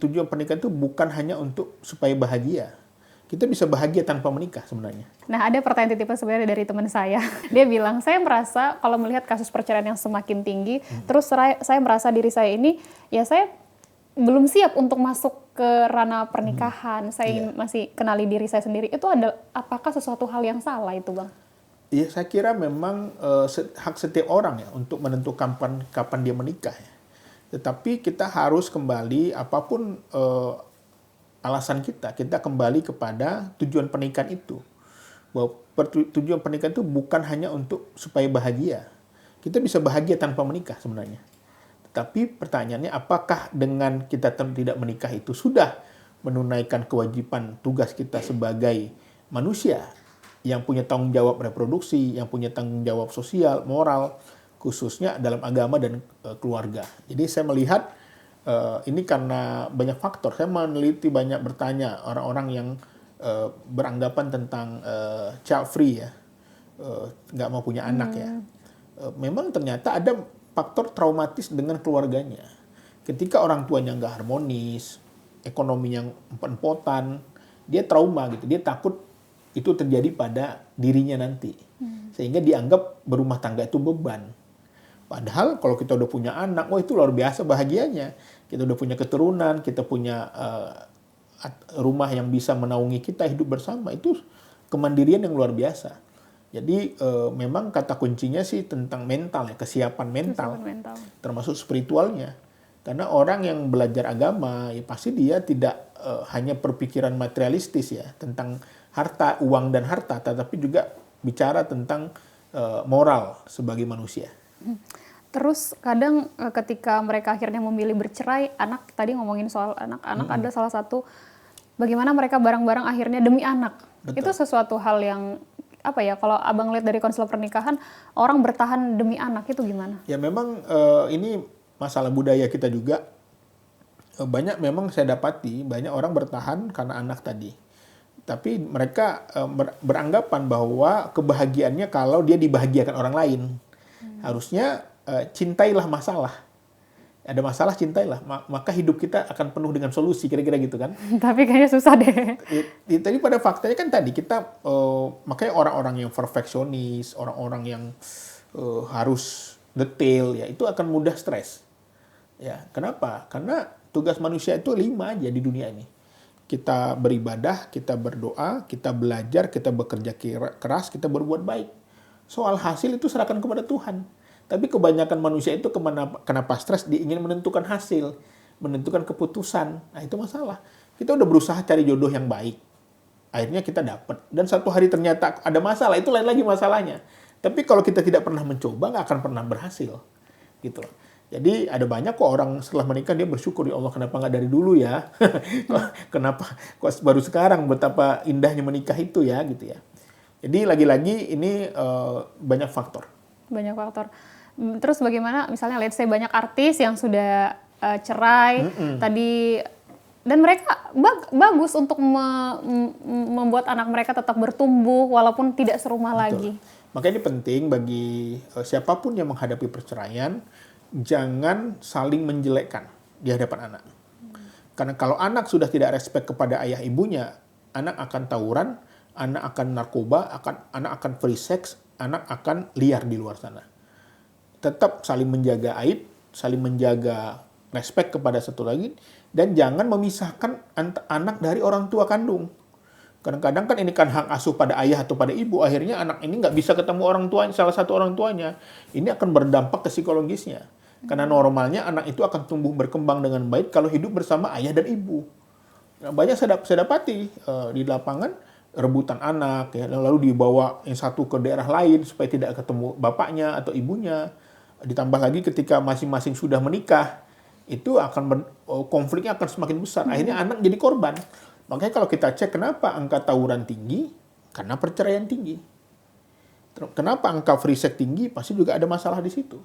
tujuan pernikahan itu bukan hanya untuk supaya bahagia. Kita bisa bahagia tanpa menikah sebenarnya. Nah, ada pertanyaan titipan sebenarnya dari teman saya. Dia bilang, saya merasa kalau melihat kasus perceraian yang semakin tinggi, terus saya merasa diri saya ini, ya saya belum siap untuk masuk ke ranah pernikahan. Saya ingin masih kenali diri saya sendiri. Itu apakah sesuatu hal yang salah itu, Bang? Iya, saya kira memang hak setiap orang ya untuk menentukan kapan dia menikah ya. Tetapi kita harus kembali apapun alasan kita kembali kepada tujuan pernikahan itu. Bahwa tujuan pernikahan itu bukan hanya untuk supaya bahagia. Kita bisa bahagia tanpa menikah sebenarnya. Tetapi pertanyaannya, apakah dengan kita tidak menikah itu sudah menunaikan kewajiban tugas kita sebagai manusia yang punya tanggung jawab reproduksi, yang punya tanggung jawab sosial, moral, khususnya dalam agama dan keluarga. Jadi saya melihat ini karena banyak faktor. Saya meneliti bertanya orang-orang yang beranggapan tentang child free ya, nggak mau punya anak ya. Memang ternyata ada faktor traumatis dengan keluarganya. Ketika orang tuanya nggak harmonis, ekonominya empot-empotan, dia trauma gitu. Dia takut itu terjadi pada dirinya nanti. Sehingga dianggap berumah tangga itu beban. Padahal kalau kita udah punya anak, itu luar biasa bahagianya. Kita udah punya keturunan, kita punya rumah yang bisa menaungi kita hidup bersama. Itu kemandirian yang luar biasa. Jadi memang kata kuncinya sih tentang mental ya, kesiapan mental. Termasuk spiritualnya. Karena orang yang belajar agama, ya pasti dia tidak hanya berpikiran materialistis ya, tentang harta, uang dan harta, tetapi juga bicara tentang moral sebagai manusia. Terus kadang ketika mereka akhirnya memilih bercerai, anak tadi ngomongin soal anak-anak ada salah satu bagaimana mereka bareng-bareng akhirnya demi anak. Betul. Itu sesuatu hal yang apa ya, kalau Abang lihat dari konselor pernikahan, orang bertahan demi anak itu gimana? Ya memang ini masalah budaya kita juga. Banyak memang saya dapati, banyak orang bertahan karena anak tadi. Tapi mereka beranggapan bahwa kebahagiaannya kalau dia dibahagiakan orang lain. Harusnya cintailah masalah. Ada masalah, cintailah. Maka hidup kita akan penuh dengan solusi, kira-kira gitu kan. Tapi kayaknya susah deh. Tapi pada faktanya kan tadi kita, makanya orang-orang yang perfeksionis, orang-orang yang harus detail, ya itu akan mudah stres. Ya, kenapa? Karena tugas manusia itu 5 aja di dunia ini. Kita beribadah, kita berdoa, kita belajar, kita bekerja keras, kita berbuat baik. Soal hasil itu serahkan kepada Tuhan. Tapi kebanyakan manusia itu kenapa stres? Dia ingin menentukan hasil, menentukan keputusan. Nah itu masalah. Kita udah berusaha cari jodoh yang baik. Akhirnya kita dapat. Dan satu hari ternyata ada masalah, itu lain lagi masalahnya. Tapi kalau kita tidak pernah mencoba, nggak akan pernah berhasil. Gitu loh. Jadi ada banyak kok orang setelah menikah dia bersyukur, ya Allah kenapa nggak dari dulu ya? Kenapa kok baru sekarang betapa indahnya menikah itu ya gitu ya. Jadi lagi-lagi ini banyak faktor. Banyak faktor. Terus bagaimana misalnya let's say banyak artis yang sudah cerai tadi dan mereka bagus untuk membuat anak mereka tetap bertumbuh walaupun tidak serumah lagi. Makanya ini penting bagi siapapun yang menghadapi perceraian, jangan saling menjelekkan di hadapan anak. Karena kalau anak sudah tidak respect kepada ayah ibunya, anak akan tawuran, anak akan narkoba, anak akan free sex, anak akan liar di luar sana. Tetap saling menjaga aib, saling menjaga respect kepada satu lagi, dan jangan memisahkan anak dari orang tua kandung. Kadang-kadang kan ini kan hak asuh pada ayah atau pada ibu, akhirnya anak ini nggak bisa ketemu orang tuanya, salah satu orang tuanya. Ini akan berdampak ke psikologisnya. Karena normalnya anak itu akan tumbuh berkembang dengan baik kalau hidup bersama ayah dan ibu. Nah, banyak saya dapati di lapangan rebutan anak, ya, lalu dibawa yang satu ke daerah lain supaya tidak ketemu bapaknya atau ibunya. Ditambah lagi ketika masing-masing sudah menikah, itu konfliknya akan semakin besar. Akhirnya anak jadi korban. Makanya kalau kita cek kenapa angka tawuran tinggi, karena perceraian tinggi. Kenapa angka free sex tinggi, pasti juga ada masalah di situ.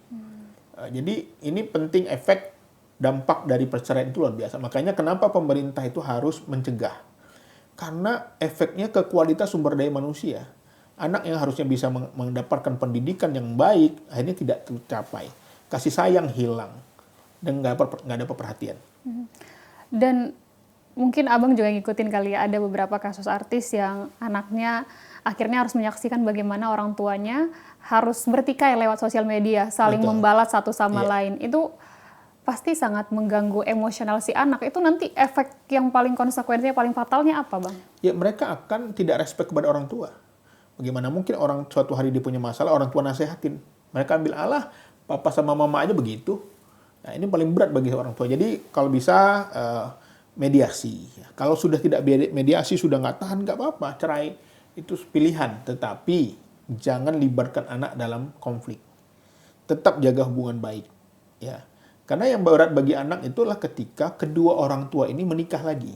Jadi ini penting, efek dampak dari perceraian itu luar biasa. Makanya kenapa pemerintah itu harus mencegah. Karena efeknya ke kualitas sumber daya manusia. Anak yang harusnya bisa mendapatkan pendidikan yang baik, akhirnya tidak tercapai. Kasih sayang hilang. Dan nggak ada perhatian. Dan mungkin abang juga ngikutin kali ya, ada beberapa kasus artis yang anaknya akhirnya harus menyaksikan bagaimana orang tuanya harus bertikai lewat sosial media, saling Betul. membalas satu sama Iya. lain. Itu pasti sangat mengganggu emosional si anak. Itu nanti efek yang paling konsekuensinya, paling fatalnya apa, Bang? Ya mereka akan tidak respect kepada orang tua. Bagaimana mungkin orang suatu hari dia punya masalah, orang tua nasehatin. Mereka ambil, alah, papa sama mama aja begitu. Nah, ini paling berat bagi orang tua. Jadi kalau bisa mediasi. Kalau sudah tidak mediasi, sudah nggak tahan, nggak apa-apa, cerai itu pilihan. Tetapi jangan libatkan anak dalam konflik. Tetap jaga hubungan baik. Ya, karena yang berat bagi anak itulah ketika kedua orang tua ini menikah lagi.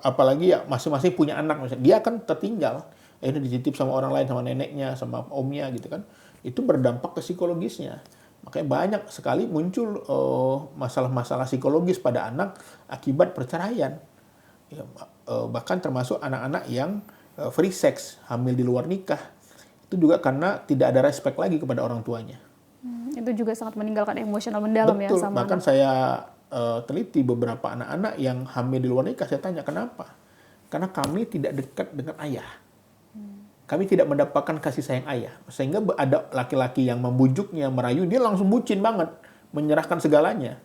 Apalagi ya masing-masing punya anak, misalnya dia akan tertinggal. Ini dititip sama orang lain, sama neneknya, sama omnya gitu kan. Itu berdampak ke psikologisnya. Makanya banyak sekali muncul masalah-masalah psikologis pada anak akibat perceraian. Ya, bahkan termasuk anak-anak yang free sex, hamil di luar nikah. Itu juga karena tidak ada respect lagi kepada orang tuanya. Itu juga sangat meninggalkan emosional mendalam. Betul, ya sama bahkan anak. saya teliti beberapa anak-anak yang hamil di luar nikah, saya tanya kenapa? Karena kami tidak dekat dengan ayah. Kami tidak mendapatkan kasih sayang ayah. Sehingga ada laki-laki yang membujuknya, merayu, dia langsung bucin banget, menyerahkan segalanya.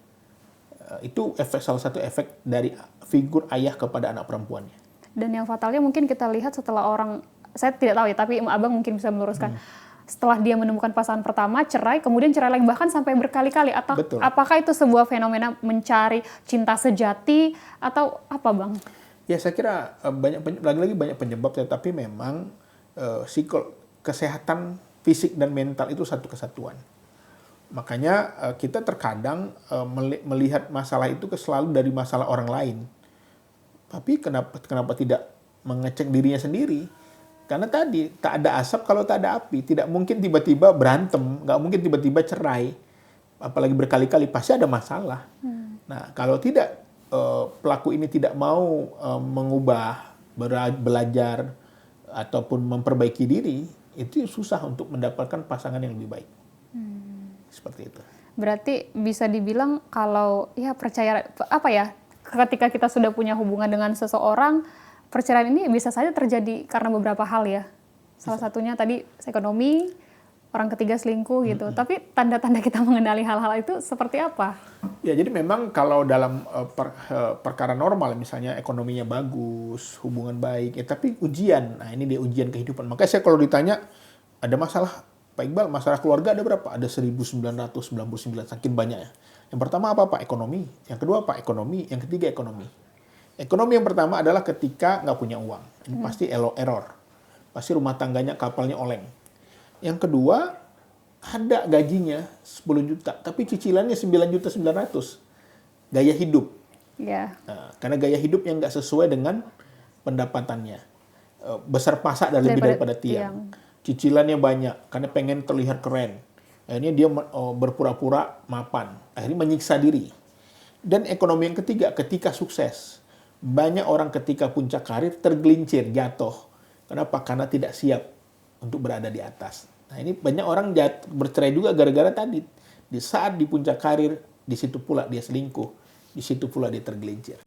Itu salah satu efek dari figur ayah kepada anak perempuannya. Dan yang fatalnya mungkin kita lihat setelah orang, saya tidak tahu ya, tapi abang mungkin bisa meluruskan. Setelah dia menemukan pasangan pertama, cerai, kemudian cerai lagi, bahkan sampai berkali-kali. Atau Betul. apakah itu sebuah fenomena mencari cinta sejati, atau apa, Bang? Ya saya kira lagi-lagi banyak penyebab, tetapi memang kesehatan fisik dan mental itu satu kesatuan. Makanya kita terkadang melihat masalah itu selalu dari masalah orang lain. Tapi kenapa tidak mengecek dirinya sendiri? Karena tadi tak ada asap kalau tak ada api. Tidak mungkin tiba-tiba berantem, nggak mungkin tiba-tiba cerai. Apalagi berkali-kali, pasti ada masalah. Nah, kalau tidak pelaku ini tidak mau mengubah, belajar ataupun memperbaiki diri, itu susah untuk mendapatkan pasangan yang lebih baik. Seperti itu. Berarti bisa dibilang kalau ya percaya apa ya, ketika kita sudah punya hubungan dengan seseorang, perceraian ini bisa saja terjadi karena beberapa hal ya. Salah satunya tadi ekonomi, orang ketiga selingkuh gitu. Tapi tanda-tanda kita mengenali hal-hal itu seperti apa? Ya, jadi memang kalau dalam perkara normal, misalnya ekonominya bagus, hubungan baik, tapi ujian. Nah, ini dia ujian kehidupan. Makanya saya kalau ditanya, ada masalah, Pak Iqbal, masalah keluarga ada berapa? Ada 1999, saking banyaknya. Yang pertama apa, Pak? Ekonomi. Yang kedua, Pak, ekonomi. Yang ketiga, ekonomi. Ekonomi yang pertama adalah ketika nggak punya uang. Ini pasti error. Pasti rumah tangganya, kapalnya oleng. Yang kedua, ada gajinya 10 juta, tapi cicilannya 9.900.000. Gaya hidup. Ya. Nah, karena gaya hidup yang nggak sesuai dengan pendapatannya. Besar pasak dan lebih daripada tiang. Cicilannya banyak, karena pengen terlihat keren. Akhirnya dia berpura-pura mapan. Akhirnya menyiksa diri. Dan ekonomi yang ketiga, ketika sukses. Banyak orang ketika puncak karir tergelincir, jatuh. Kenapa? Karena tidak siap untuk berada di atas. Nah, ini banyak orang bercerai juga gara-gara tadi. Di saat di puncak karir, di situ pula dia selingkuh. Di situ pula dia tergelincir.